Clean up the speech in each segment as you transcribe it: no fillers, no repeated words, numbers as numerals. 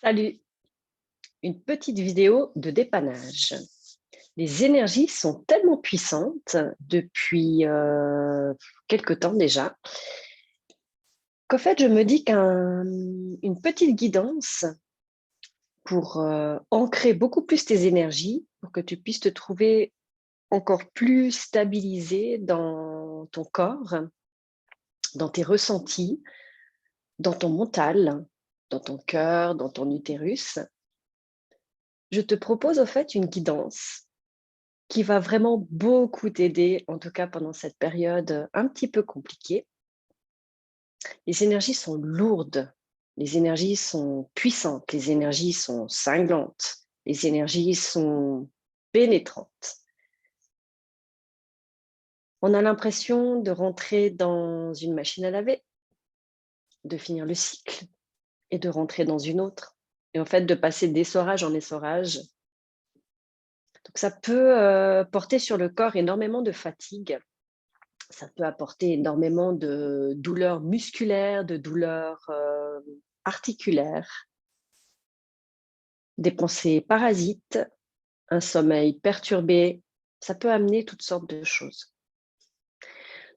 Salut, une petite vidéo de dépannage. Les énergies sont tellement puissantes depuis quelque temps déjà, qu'en fait, je me dis qu'une petite guidance pour ancrer beaucoup plus tes énergies, pour que tu puisses te trouver encore plus stabilisé dans ton corps, dans tes ressentis, dans ton mental, dans ton cœur, dans ton utérus. Je te propose en fait une guidance qui va vraiment beaucoup t'aider, en tout cas pendant cette période un petit peu compliquée. Les énergies sont lourdes, les énergies sont puissantes, les énergies sont cinglantes, les énergies sont pénétrantes. On a l'impression de rentrer dans une machine à laver, de finir le cycle et de rentrer dans une autre. Et en fait, de passer d'essorage en essorage. Donc ça peut porter sur le corps énormément de fatigue. Ça peut apporter énormément de douleurs musculaires, de douleurs articulaires, des pensées parasites, un sommeil perturbé. Ça peut amener toutes sortes de choses.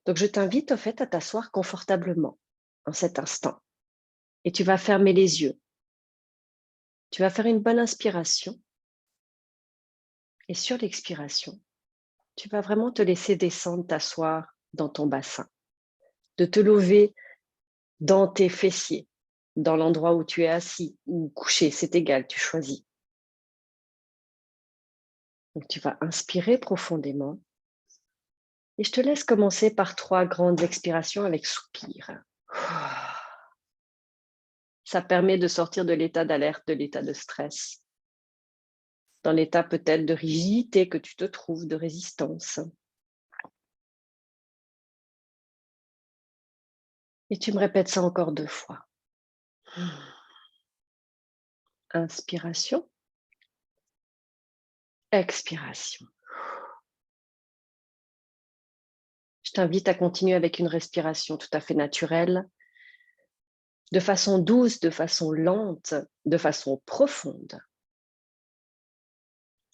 Donc, je t'invite en fait à t'asseoir confortablement en cet instant. Et tu vas fermer les yeux. Tu vas faire une bonne inspiration. Et sur l'expiration, tu vas vraiment te laisser descendre, t'asseoir dans ton bassin, de te lever dans tes fessiers, dans l'endroit où tu es assis ou couché, c'est égal, tu choisis. Donc, tu vas inspirer profondément et je te laisse commencer par 3 grandes expirations avec soupir. Ça permet de sortir de l'état d'alerte, de l'état de stress, dans l'état peut-être de rigidité que tu te trouves, de résistance. Et tu me répètes ça encore 2 fois. Inspiration, expiration. Je t'invite à continuer avec une respiration tout à fait naturelle, de façon douce, de façon lente, de façon profonde.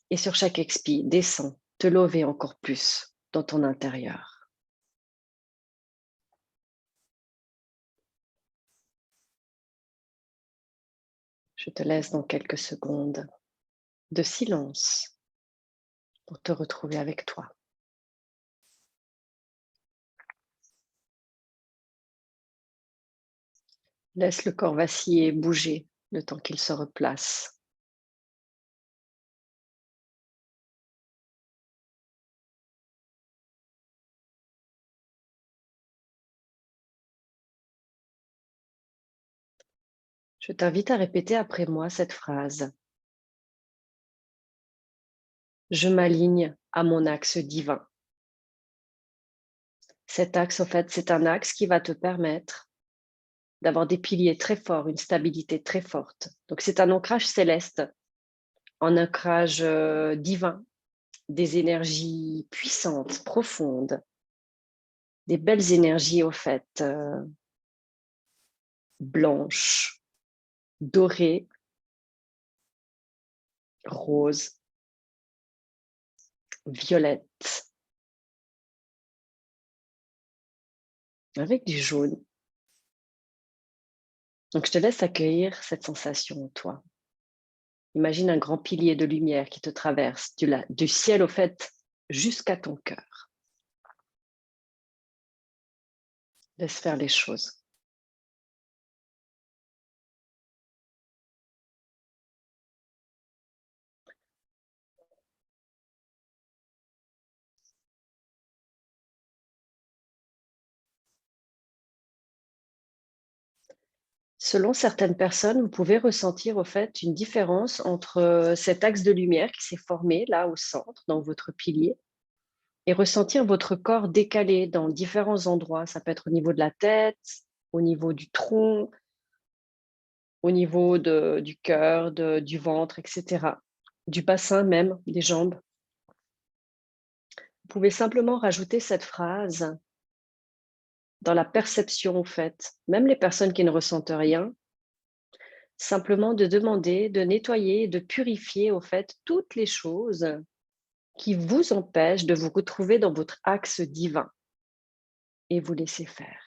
Et sur chaque expi, descends, te lever encore plus dans ton intérieur. Je te laisse dans quelques secondes de silence pour te retrouver avec toi. Laisse le corps vaciller et bouger le temps qu'il se replace. Je t'invite à répéter après moi cette phrase. Je m'aligne à mon axe divin. Cet axe, en fait, c'est un axe qui va te permettre d'avoir des piliers très forts, une stabilité très forte. Donc, c'est un ancrage céleste, un ancrage divin, des énergies puissantes, profondes, des belles énergies, au fait, blanches, dorées, roses, violettes, avec du jaune. Donc, je te laisse accueillir cette sensation en toi. Imagine un grand pilier de lumière qui te traverse du ciel, au fait, jusqu'à ton cœur. Laisse faire les choses. Selon certaines personnes, vous pouvez ressentir au fait une différence entre cet axe de lumière qui s'est formé là au centre, dans votre pilier, et ressentir votre corps décalé dans différents endroits. Ça peut être au niveau de la tête, au niveau du tronc, au niveau du cœur, du ventre, etc. Du bassin même, des jambes. Vous pouvez simplement rajouter cette phrase dans la perception, en fait. Même les personnes qui ne ressentent rien, Simplement de demander, de nettoyer, de purifier au fait toutes les choses qui vous empêchent de vous retrouver dans votre axe divin et vous laisser faire.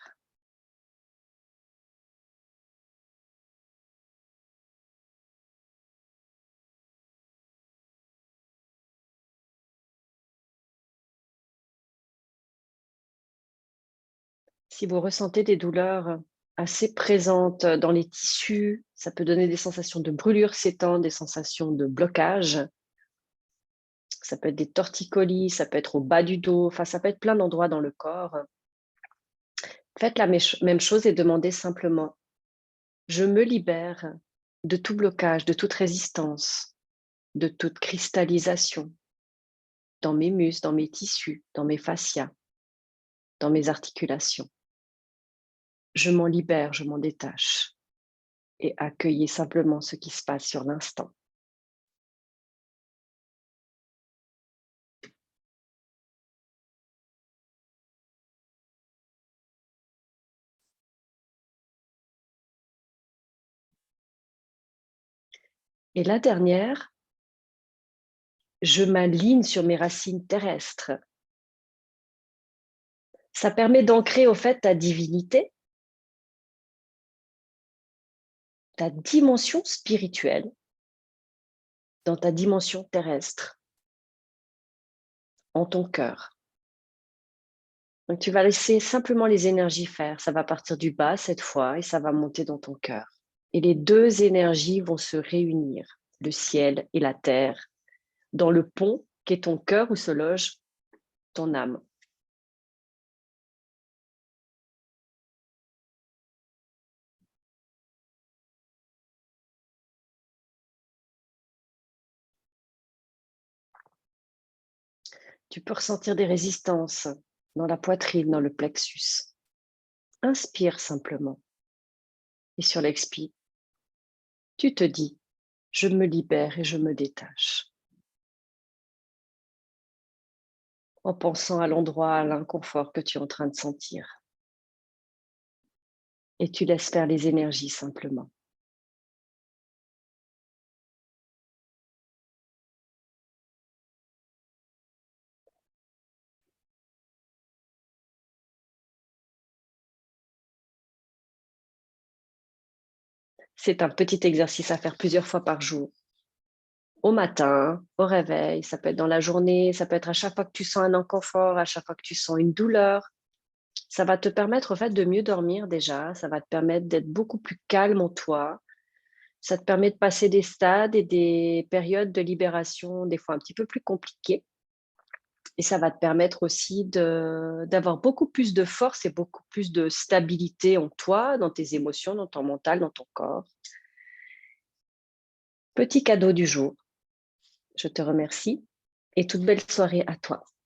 Si vous ressentez des douleurs assez présentes dans les tissus, ça peut donner des sensations de brûlure s'étend, des sensations de blocage. Ça peut être des torticolis, ça peut être au bas du dos, enfin ça peut être plein d'endroits dans le corps. Faites la même chose et demandez simplement: «Je me libère de tout blocage, de toute résistance, de toute cristallisation dans mes muscles, dans mes tissus, dans mes fascias, dans mes articulations. Je m'en libère, je m'en détache» et accueillez simplement ce qui se passe sur l'instant. Et la dernière, je m'aligne sur mes racines terrestres. Ça permet d'ancrer au fait ta divinité, ta dimension spirituelle dans ta dimension terrestre, en ton cœur. Donc tu vas laisser simplement les énergies faire. Ça va partir du bas cette fois et ça va monter dans ton cœur. Et les deux énergies vont se réunir, le ciel et la terre, dans le pont qui est ton cœur où se loge ton âme. Tu peux ressentir des résistances dans la poitrine, dans le plexus. Inspire simplement. Et sur l'expire, tu te dis: je me libère et je me détache. En pensant à l'endroit, à l'inconfort que tu es en train de sentir. Et tu laisses faire les énergies simplement. C'est un petit exercice à faire plusieurs fois par jour. Au matin, au réveil, ça peut être dans la journée, ça peut être à chaque fois que tu sens un inconfort, à chaque fois que tu sens une douleur. Ça va te permettre, au fait, de mieux dormir déjà. Ça va te permettre d'être beaucoup plus calme en toi. Ça te permet de passer des stades et des périodes de libération, des fois un petit peu plus compliquées. Et ça va te permettre aussi d'avoir beaucoup plus de force et beaucoup plus de stabilité en toi, dans tes émotions, dans ton mental, dans ton corps. Petit cadeau du jour. Je te remercie et toute belle soirée à toi.